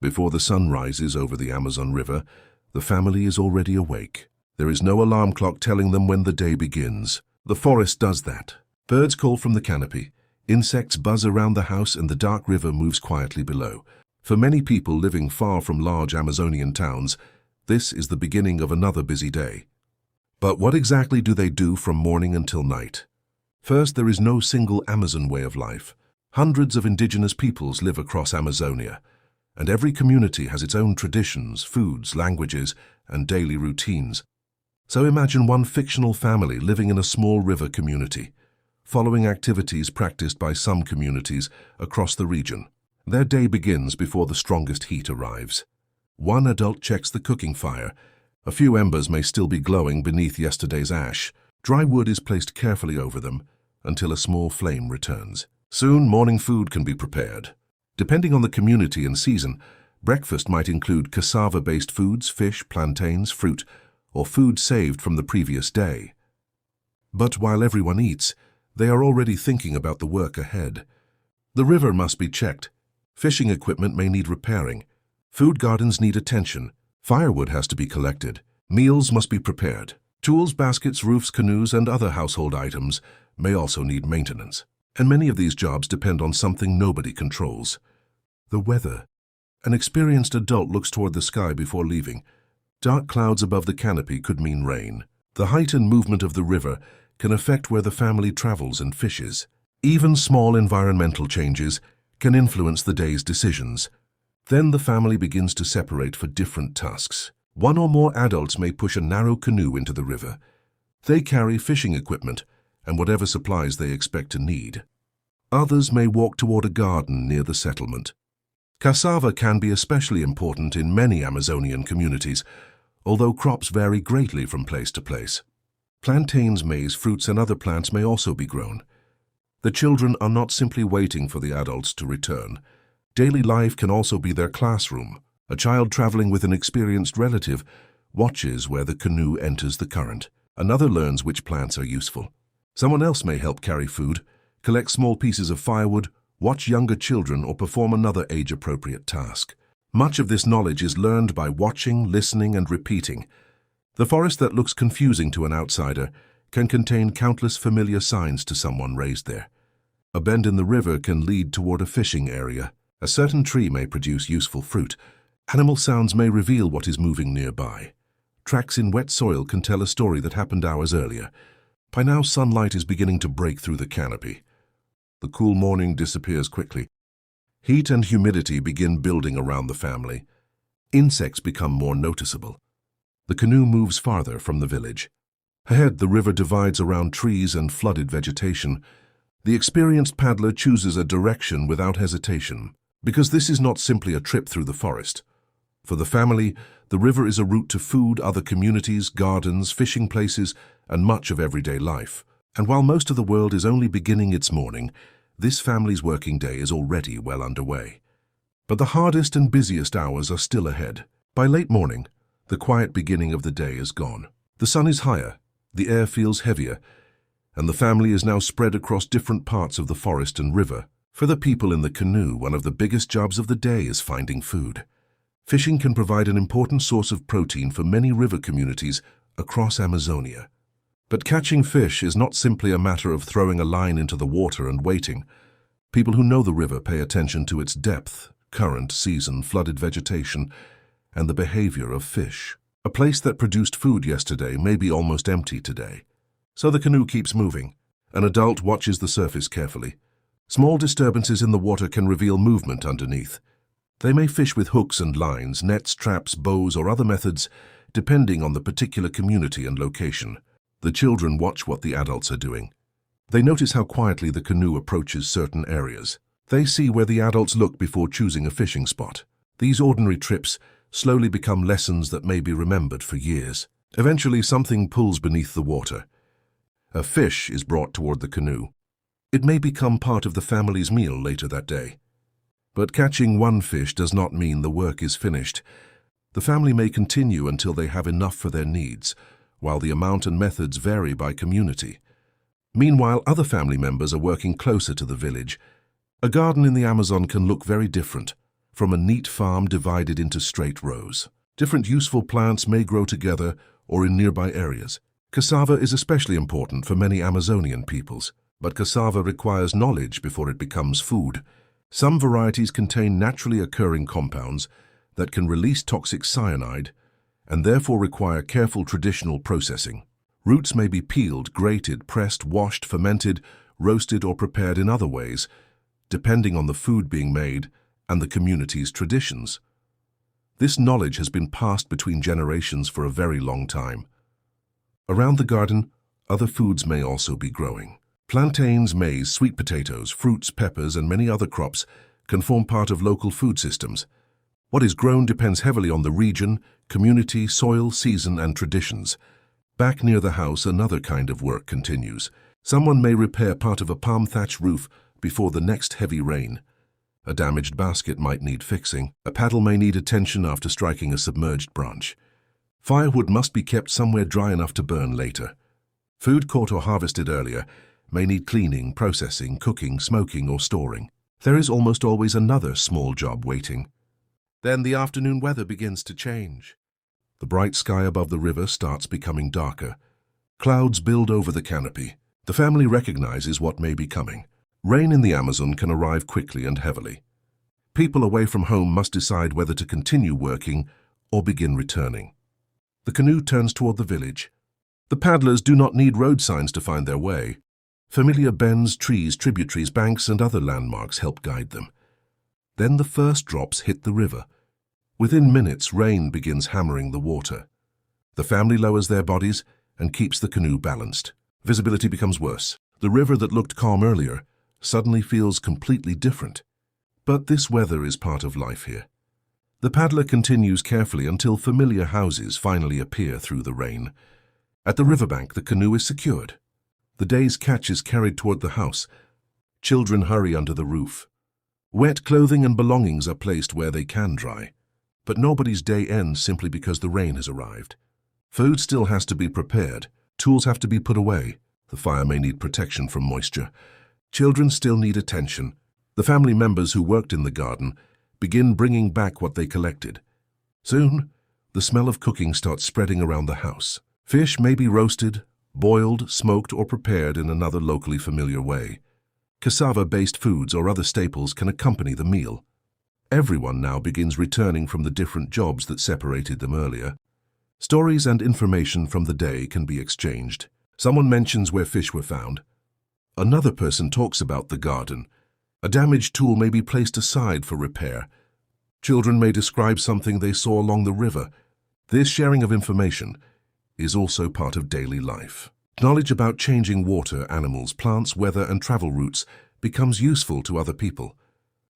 Before the sun rises over the Amazon River, the family is already awake. There is no alarm clock telling them when the day begins. The forest does that. Birds call from the canopy, insects buzz around the house, and the dark river moves quietly below. For many people living far from large Amazonian towns, this is the beginning of another busy day. But what exactly do they do from morning until night? First, there is no single Amazon way of life. Hundreds of indigenous peoples live across Amazonia, and every community has its own traditions, foods, languages, and daily routines. So imagine one fictional family living in a small river community, following activities practiced by some communities across the region. Their day begins before the strongest heat arrives. One adult checks the cooking fire. A few embers may still be glowing beneath yesterday's ash. Dry wood is placed carefully over them until a small flame returns. Soon, morning food can be prepared. Depending on the community and season, breakfast might include cassava-based foods, fish, plantains, fruit, or food saved from the previous day. But while everyone eats, they are already thinking about the work ahead. The river must be checked. Fishing equipment may need repairing. Food gardens need attention. Firewood has to be collected. Meals must be prepared. Tools, baskets, roofs, canoes, and other household items may also need maintenance. And many of these jobs depend on something nobody controls: the weather. An experienced adult looks toward the sky before leaving. Dark clouds above the canopy could mean rain. The height and movement of the river can affect where the family travels and fishes. Even small environmental changes can influence the day's decisions. Then the family begins to separate for different tasks. One or more adults may push a narrow canoe into the river. They carry fishing equipment and whatever supplies they expect to need. Others may walk toward a garden near the settlement. Cassava can be especially important in many Amazonian communities, although crops vary greatly from place to place. Plantains, maize, fruits, and other plants may also be grown. The children are not simply waiting for the adults to return. Daily life can also be their classroom. A child traveling with an experienced relative watches where the canoe enters the current. Another learns which plants are useful. Someone else may help carry food, collect small pieces of firewood, watch younger children, or perform another age-appropriate task. Much of this knowledge is learned by watching, listening, and repeating. The forest that looks confusing to an outsider can contain countless familiar signs to someone raised there. A bend in the river can lead toward a fishing area. A certain tree may produce useful fruit. Animal sounds may reveal what is moving nearby. Tracks in wet soil can tell a story that happened hours earlier. By now, sunlight is beginning to break through the canopy. The cool morning disappears quickly. Heat and humidity begin building around the family. Insects become more noticeable. The canoe moves farther from the village. Ahead, the river divides around trees and flooded vegetation. The experienced paddler chooses a direction without hesitation, because this is not simply a trip through the forest. For the family, the river is a route to food, other communities, gardens, fishing places, and much of everyday life. And while most of the world is only beginning its morning, this family's working day is already well underway. But the hardest and busiest hours are still ahead. By late morning, the quiet beginning of the day is gone. The sun is higher, the air feels heavier, and the family is now spread across different parts of the forest and river. For the people in the canoe, one of the biggest jobs of the day is finding food. Fishing can provide an important source of protein for many river communities across Amazonia. But catching fish is not simply a matter of throwing a line into the water and waiting. People who know the river pay attention to its depth, current, season, flooded vegetation, and the behavior of fish. A place that produced food yesterday may be almost empty today. So the canoe keeps moving. An adult watches the surface carefully. Small disturbances in the water can reveal movement underneath. They may fish with hooks and lines, nets, traps, bows, or other methods, depending on the particular community and location. The children watch what the adults are doing. They notice how quietly the canoe approaches certain areas. They see where the adults look before choosing a fishing spot. These ordinary trips slowly become lessons that may be remembered for years. Eventually, something pulls beneath the water. A fish is brought toward the canoe. It may become part of the family's meal later that day. But catching one fish does not mean the work is finished. The family may continue until they have enough for their needs, while the amount and methods vary by community. Meanwhile, other family members are working closer to the village. A garden in the Amazon can look very different. from a neat farm divided into straight rows. Different useful plants may grow together or in nearby areas. Cassava is especially important for many Amazonian peoples, but cassava requires knowledge before it becomes food. Some varieties contain naturally occurring compounds that can release toxic cyanide and therefore require careful traditional processing. Roots may be peeled, grated, pressed, washed, fermented, roasted, or prepared in other ways, depending on the food being made and the community's traditions. This knowledge has been passed between generations for a very long time. Around the garden, other foods may also be growing. Plantains, maize, sweet potatoes, fruits, peppers, and many other crops can form part of local food systems. What is grown depends heavily on the region, community, soil, season, and traditions. Back near the house, another kind of work continues. Someone may repair part of a palm thatch roof before the next heavy rain. A damaged basket might need fixing. A paddle may need attention after striking a submerged branch. Firewood must be kept somewhere dry enough to burn later. Food caught or harvested earlier may need cleaning, processing, cooking, smoking, or storing. There is almost always another small job waiting. Then the afternoon weather begins to change. The bright sky above the river starts becoming darker. Clouds build over the canopy. The family recognizes what may be coming. Rain in the Amazon can arrive quickly and heavily. People away from home must decide whether to continue working or begin returning. The canoe turns toward the village. The paddlers do not need road signs to find their way. Familiar bends, trees, tributaries, banks, and other landmarks help guide them. Then the first drops hit the river. Within minutes, rain begins hammering the water. The family lowers their bodies and keeps the canoe balanced. Visibility becomes worse. The river that looked calm earlier suddenly feels completely different. But this weather is part of life here. The paddler continues carefully until familiar houses finally appear through the rain. At the riverbank, the canoe is secured. The day's catch is carried toward the house. Children hurry under the roof. Wet clothing and belongings are placed where they can dry. But nobody's day ends simply because the rain has arrived. Food still has to be prepared. Tools have to be put away. The fire may need protection from moisture. Children still need attention. The family members who worked in the garden begin bringing back what they collected. Soon, the smell of cooking starts spreading around the house. Fish may be roasted, boiled, smoked, or prepared in another locally familiar way. Cassava-based foods or other staples can accompany the meal. Everyone now begins returning from the different jobs that separated them earlier. Stories and information from the day can be exchanged. Someone mentions where fish were found. Another person talks about the garden. A damaged tool may be placed aside for repair. Children may describe something they saw along the river. This sharing of information is also part of daily life. Knowledge about changing water, animals, plants, weather, and travel routes becomes useful to other people.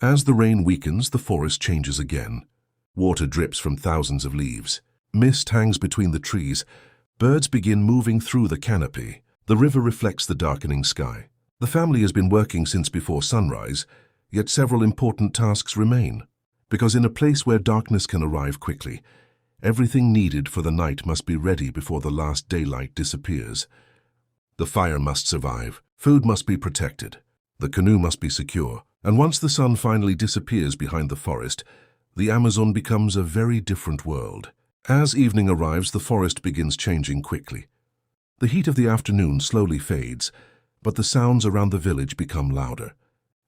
As the rain weakens, the forest changes again. Water drips from thousands of leaves. Mist hangs between the trees. Birds begin moving through the canopy. The river reflects the darkening sky. The family has been working since before sunrise, yet several important tasks remain. Because in a place where darkness can arrive quickly, everything needed for the night must be ready before the last daylight disappears. The fire must survive. Food must be protected. The canoe must be secure. And once the sun finally disappears behind the forest, the Amazon becomes a very different world. As evening arrives, the forest begins changing quickly. The heat of the afternoon slowly fades, but the sounds around the village become louder.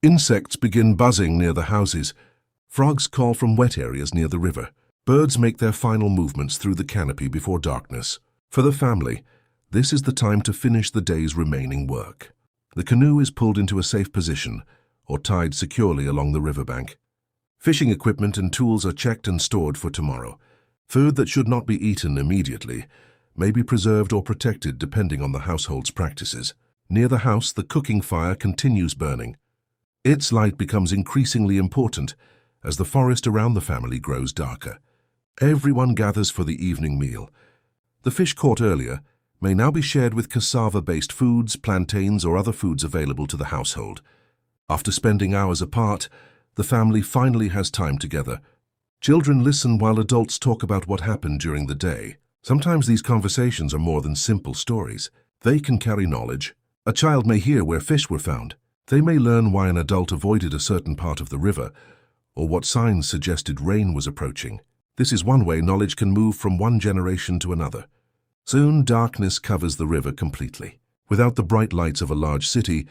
Insects begin buzzing near the houses. Frogs call from wet areas near the river. Birds make their final movements through the canopy before darkness. For the family, this is the time to finish the day's remaining work. The canoe is pulled into a safe position or tied securely along the riverbank. Fishing equipment and tools are checked and stored for tomorrow. Food that should not be eaten immediately may be preserved or protected depending on the household's practices. Near the house, the cooking fire continues burning. Its light becomes increasingly important as the forest around the family grows darker. Everyone gathers for the evening meal. The fish caught earlier may now be shared with cassava-based foods, plantains, or other foods available to the household. After spending hours apart, the family finally has time together. Children listen while adults talk about what happened during the day. Sometimes these conversations are more than simple stories. They can carry knowledge. A child may hear where fish were found. They may learn why an adult avoided a certain part of the river, or what signs suggested rain was approaching. This is one way knowledge can move from one generation to another. Soon, darkness covers the river completely. Without the bright lights of a large city,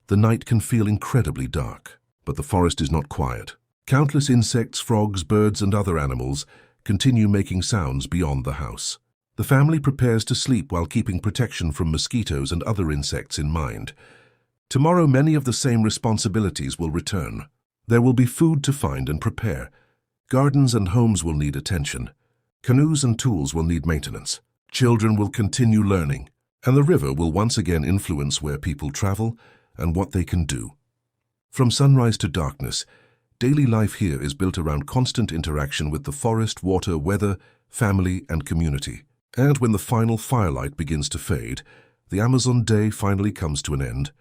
the night can feel incredibly dark. But the forest is not quiet. Countless insects, frogs, birds, and other animals continue making sounds beyond the house. The family prepares to sleep while keeping protection from mosquitoes and other insects in mind. Tomorrow, many of the same responsibilities will return. There will be food to find and prepare. Gardens and homes will need attention. Canoes and tools will need maintenance. Children will continue learning, and the river will once again influence where people travel and what they can do. From sunrise to darkness, daily life here is built around constant interaction with the forest, water, weather, family, and community. And when the final firelight begins to fade, the Amazon day finally comes to an end,